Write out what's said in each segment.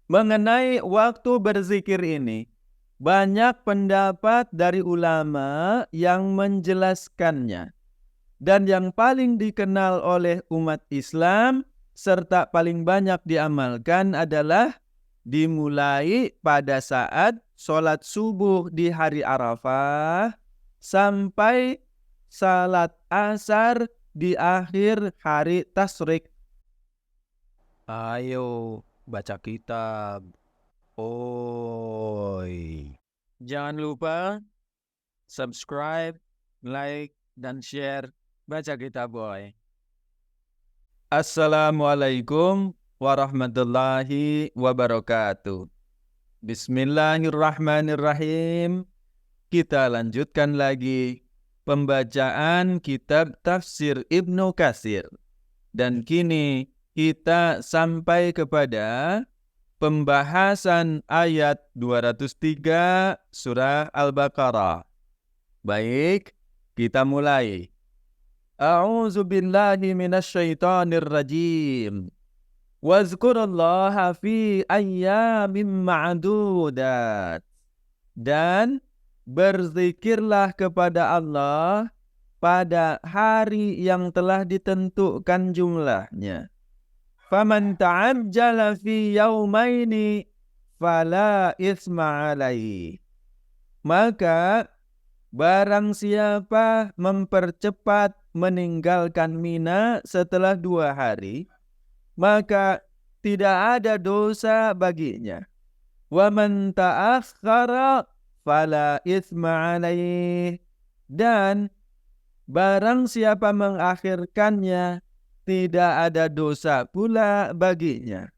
Mengenai waktu berzikir ini, banyak pendapat dari ulama yang menjelaskannya. Dan yang paling dikenal oleh umat Islam serta paling banyak diamalkan adalah dimulai pada saat sholat subuh di hari Arafah sampai salat asar di akhir hari Tasyrik. Ayo baca kitab. Oi. Jangan lupa subscribe, like, dan share Baca Kitab Boy. Assalamualaikum warahmatullahi wabarakatuh. Bismillahirrahmanirrahim. Kita lanjutkan lagi pembacaan kitab tafsir Ibnu Katsir. Dan kini kita sampai kepada pembahasan ayat 203 surah Al-Baqarah. Baik, kita mulai. A'udzu billahi minasyaitonir rajim. Wazkurullaha fi ayyamin ma'dudat. Dan berzikirlah kepada Allah pada hari yang telah ditentukan jumlahnya. Faman ta'ajjala fi yaumaini fala itsma alaihi. Maka barang siapa mempercepat meninggalkan Mina setelah 2 hari, maka tidak ada dosa baginya. Wa man ta'akhkhara fala itsma alaih. Dan barang siapa mengakhirkannya, tidak ada dosa pula baginya.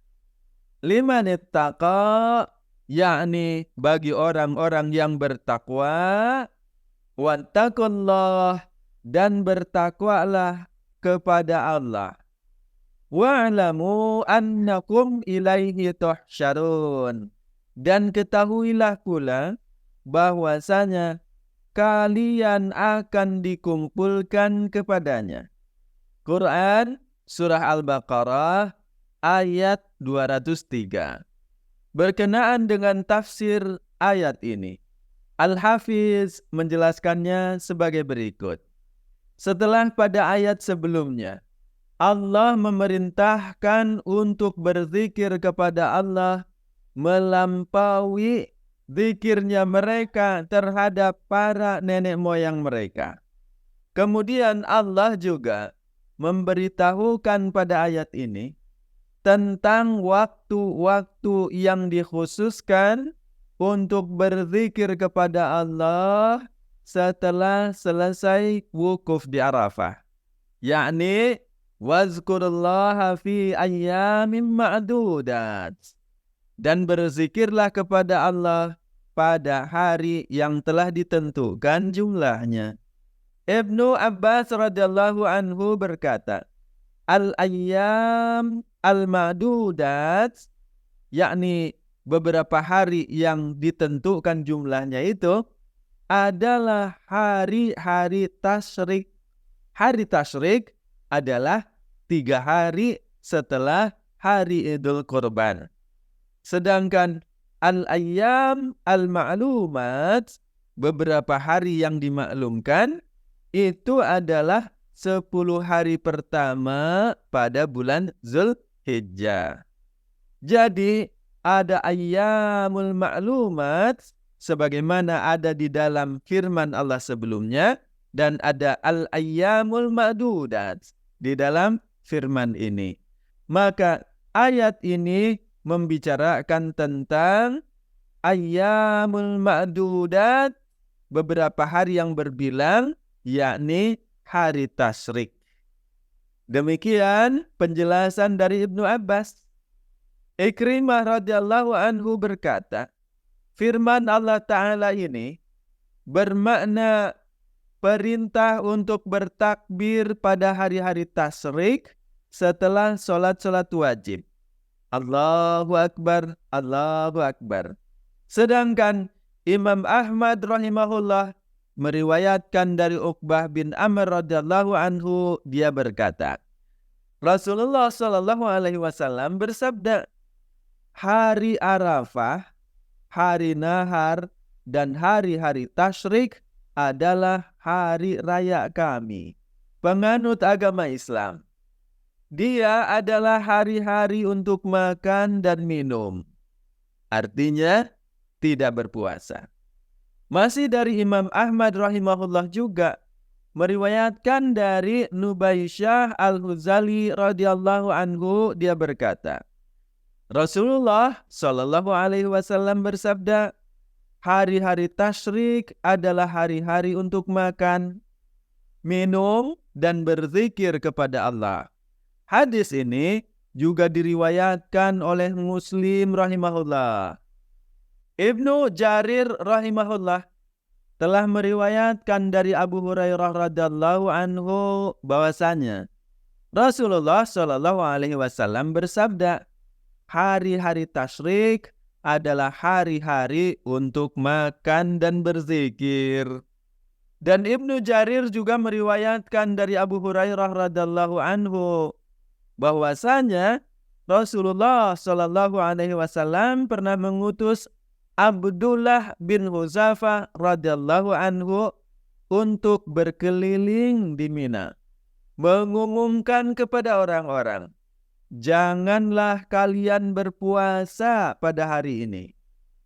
Liman ittaqa, yakni bagi orang-orang yang bertakwa. Wattaqullah, dan bertakwalah kepada Allah. Wa'lamu annakum ilaihi tuhsyarun. Dan ketahuilah pula bahwasanya kalian akan dikumpulkan kepadanya. Quran Surah Al-Baqarah ayat 203. Berkenaan dengan tafsir ayat ini, Al-Hafiz menjelaskannya sebagai berikut. Setelah pada ayat sebelumnya, Allah memerintahkan untuk berzikir kepada Allah melampaui zikirnya mereka terhadap para nenek moyang mereka. Kemudian Allah juga memberitahukan pada ayat ini tentang waktu-waktu yang dikhususkan untuk berzikir kepada Allah setelah selesai wukuf di Arafah. Yakni wazkurullaha fi ayyamin ma'dudat. Dan berzikirlah kepada Allah pada hari yang telah ditentukan jumlahnya. Ibnu Abbas radhiyallahu anhu berkata, Al-ayyam al-ma'dudat, yakni beberapa hari yang ditentukan jumlahnya itu adalah hari-hari tasyrik. Hari tasyrik adalah 3 hari setelah hari Idul Kurban. Sedangkan al-ayyam al-ma'lumat, beberapa hari yang dimaklumkan, itu adalah 10 hari pertama pada bulan Zulhijjah. Jadi ada ayyamul ma'lumat sebagaimana ada di dalam firman Allah sebelumnya, dan ada al-ayyamul ma'dudat di dalam firman ini. Maka ayat ini membicarakan tentang ayyamul ma'dudat, beberapa hari yang berbilang, yakni hari tasyrik. Demikian penjelasan dari Ibnu Abbas. Ikrimah radhiyallahu anhu berkata, firman Allah Ta'ala ini bermakna perintah untuk bertakbir pada hari-hari tasyrik setelah sholat-sholat wajib. Allahu Akbar, Allahu Akbar. Sedangkan Imam Ahmad rahimahullah meriwayatkan dari Uqbah bin Amr radhiyallahu anhu, dia berkata, Rasulullah sallallahu alaihi wasallam bersabda, hari Arafah, hari Nahar, dan hari-hari tasyrik adalah hari raya kami, penganut agama Islam. Dia adalah hari-hari untuk makan dan minum. Artinya, tidak berpuasa. Masih dari Imam Ahmad rahimahullah juga meriwayatkan dari Nubaisyah Al-Huzali radhiyallahu anhu, dia berkata, Rasulullah Shallallahu alaihi wasallam bersabda, hari-hari tasyrik adalah hari-hari untuk makan, minum, dan berzikir kepada Allah. Hadis ini juga diriwayatkan oleh Muslim rahimahullah. Ibnu Jarir rahimahullah telah meriwayatkan dari Abu Hurairah radhiyallahu anhu bahwasanya Rasulullah Shallallahu alaihi wasallam bersabda, hari-hari tasyrik adalah hari-hari untuk makan dan berzikir. Dan Ibnu Jarir juga meriwayatkan dari Abu Hurairah radhiyallahu anhu bahwasanya Rasulullah Shallallahu alaihi wasallam pernah mengutus Abdullah bin Hudzafah radhiyallahu anhu untuk berkeliling di Mina, mengumumkan kepada orang-orang, janganlah kalian berpuasa pada hari ini,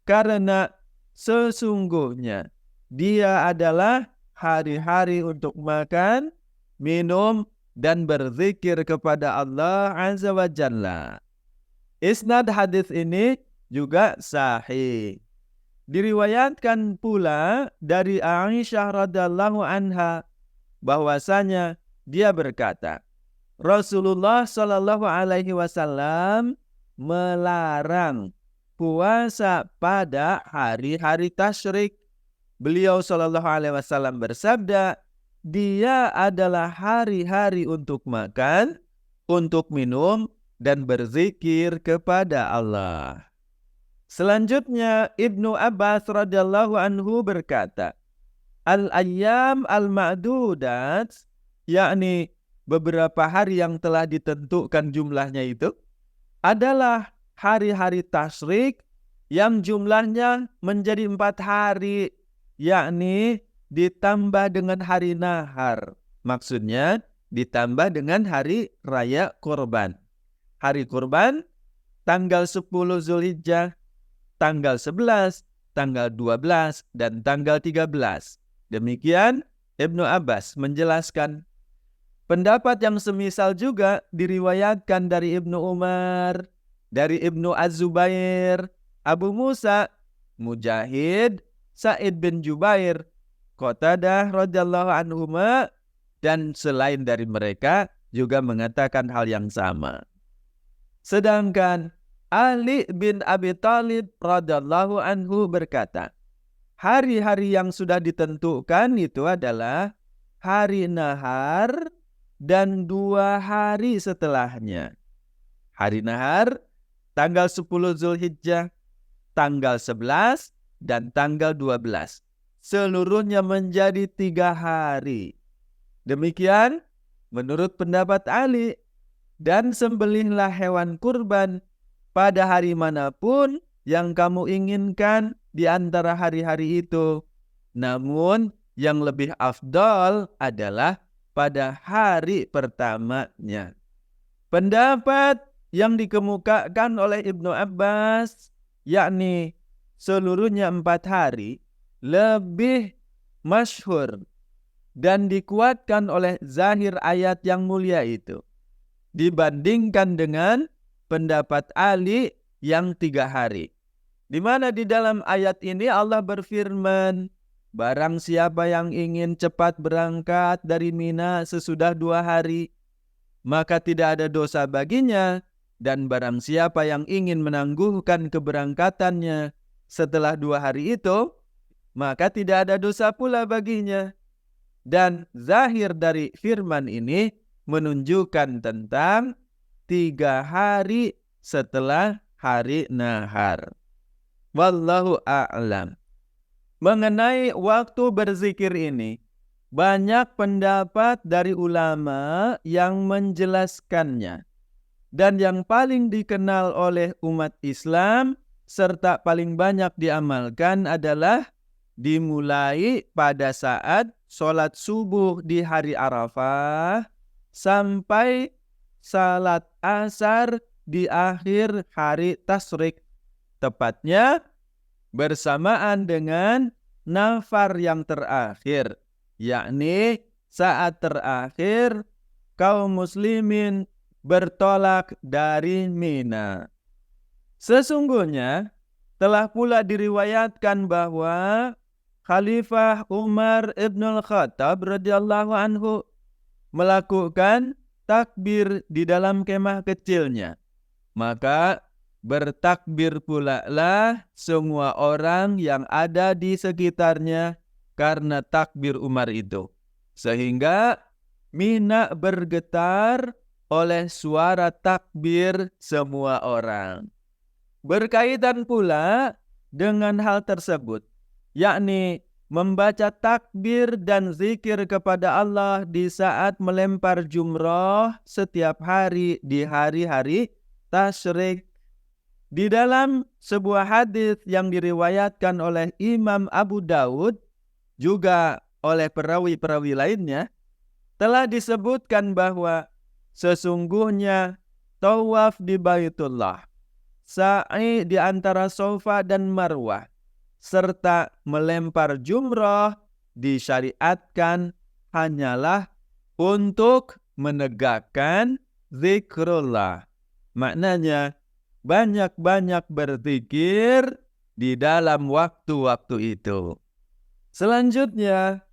karena sesungguhnya dia adalah hari-hari untuk makan, minum, dan berzikir kepada Allah Azza wa Jalla. Isnad hadis ini juga sahih. Diriwayatkan pula dari Aisyah radhiyallahu anha bahwasanya dia berkata, Rasulullah Shallallahu alaihi wasallam melarang puasa pada hari-hari tasyrik. Beliau Shallallahu alaihi wasallam bersabda, dia adalah hari-hari untuk makan, untuk minum, dan berzikir kepada Allah. Selanjutnya Ibnu Abbas radhiyallahu anhu berkata, al-ayyam al-ma'dudat, yakni beberapa hari yang telah ditentukan jumlahnya itu, adalah hari-hari tasyrik yang jumlahnya menjadi 4 hari, yakni ditambah dengan hari nahar. Maksudnya ditambah dengan hari raya kurban. Hari kurban tanggal 10 Zulhijjah, tanggal 11, tanggal 12, dan tanggal 13. Demikian Ibnu Abbas menjelaskan. Pendapat yang semisal juga diriwayatkan dari Ibnu Umar, dari Ibnu Az-Zubair, Abu Musa, Mujahid, Sa'id bin Jubair, Qatadah radhiyallahu anhuma, dan selain dari mereka juga mengatakan hal yang sama. Sedangkan Ali bin Abi Thalib radhiyallahu anhu berkata, hari-hari yang sudah ditentukan itu adalah hari nahar dan 2 hari setelahnya. Hari nahar tanggal 10 Zulhijjah, tanggal 11, dan tanggal 12. Seluruhnya menjadi 3 hari. Demikian menurut pendapat Ali. Dan sembelihlah hewan kurban pada hari manapun yang kamu inginkan di antara hari-hari itu. Namun yang lebih afdal adalah pada hari pertamanya. Pendapat yang dikemukakan oleh Ibnu Abbas, yakni seluruhnya 4 hari, lebih masyhur dan dikuatkan oleh zahir ayat yang mulia itu, dibandingkan dengan pendapat Ali yang 3 hari. Di mana di dalam ayat ini Allah berfirman, barang siapa yang ingin cepat berangkat dari Mina sesudah 2 hari, maka tidak ada dosa baginya. Dan barang siapa yang ingin menangguhkan keberangkatannya setelah 2 hari itu, maka tidak ada dosa pula baginya. Dan zahir dari firman ini menunjukkan tentang 3 hari setelah hari nahar. Wallahu a'lam. Mengenai waktu berzikir ini, banyak pendapat dari ulama yang menjelaskannya. dan yang paling dikenal oleh umat Islam serta paling banyak diamalkan adalah dimulai pada saat sholat subuh di hari Arafah sampai salat asar di akhir hari tasyrik, tepatnya bersamaan dengan nafar yang terakhir, yakni saat terakhir kaum muslimin bertolak dari Mina. Sesungguhnya telah pula diriwayatkan bahwa Khalifah Umar ibn Khattab radhiyallahu anhu melakukan takbir di dalam kemah kecilnya. Maka bertakbir pula lah semua orang yang ada di sekitarnya karena takbir Umar itu. Sehingga Mina bergetar oleh suara takbir semua orang. Berkaitan pula dengan hal tersebut, yakni membaca takbir dan zikir kepada Allah di saat melempar jumrah setiap hari di hari-hari tasyrik. Di dalam sebuah hadis yang diriwayatkan oleh Imam Abu Daud, juga oleh perawi-perawi lainnya, telah disebutkan bahwa sesungguhnya tawaf di Baitullah, sa'i di antara Safa dan Marwah, serta melempar jumrah disyariatkan hanyalah untuk menegakkan zikrullah. Maknanya banyak-banyak berzikir di dalam waktu-waktu itu. Selanjutnya,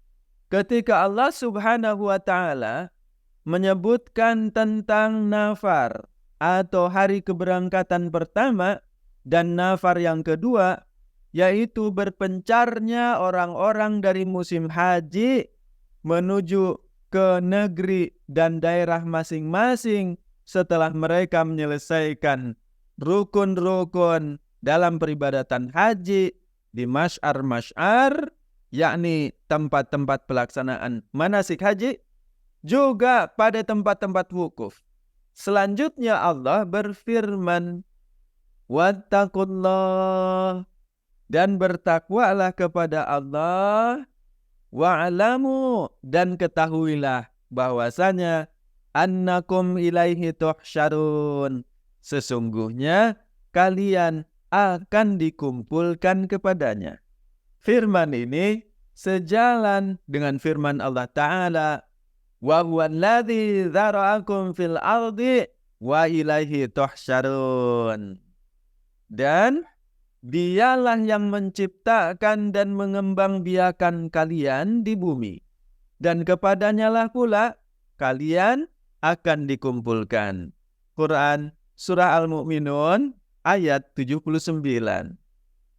ketika Allah Subhanahu wa ta'ala menyebutkan tentang nafar atau hari keberangkatan pertama dan nafar yang kedua, yaitu berpencarnya orang-orang dari musim haji menuju ke negeri dan daerah masing-masing setelah mereka menyelesaikan rukun-rukun dalam peribadatan haji di masyar-masyar, yakni tempat-tempat pelaksanaan manasik haji, juga pada tempat-tempat wukuf. Selanjutnya Allah berfirman, wattaqullah, dan bertakwalah kepada Allah, wa'lamu, dan ketahuilah bahwasanya annakum ilaihi tuhsyarun, sesungguhnya kalian akan dikumpulkan kepadanya. Firman ini sejalan dengan firman Allah Ta'ala, wa huwallazi dzara'akum fil ardi wa ilaihi tuhsyarun. Dan dialah yang menciptakan dan mengembangbiakan kalian di bumi, dan kepadanya lah pula kalian akan dikumpulkan. Quran Surah Al-Mu'minun ayat 79.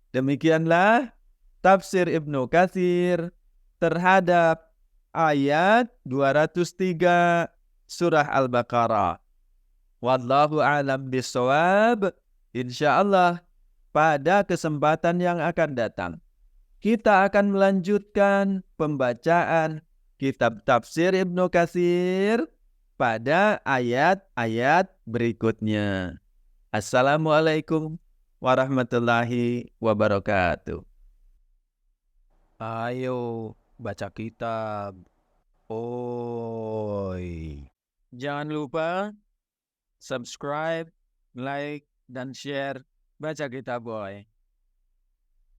Demikianlah tafsir Ibnu Katsir terhadap ayat 203 surah Al-Baqarah. Wallahu a'lam bishawab. Insyaallah pada kesempatan yang akan datang kita akan melanjutkan pembacaan kitab tafsir Ibnu Katsir pada ayat-ayat berikutnya. Assalamualaikum warahmatullahi wabarakatuh. Ayo baca kitab. Oi. Jangan lupa subscribe, like, dan share Baca Kitab Boy.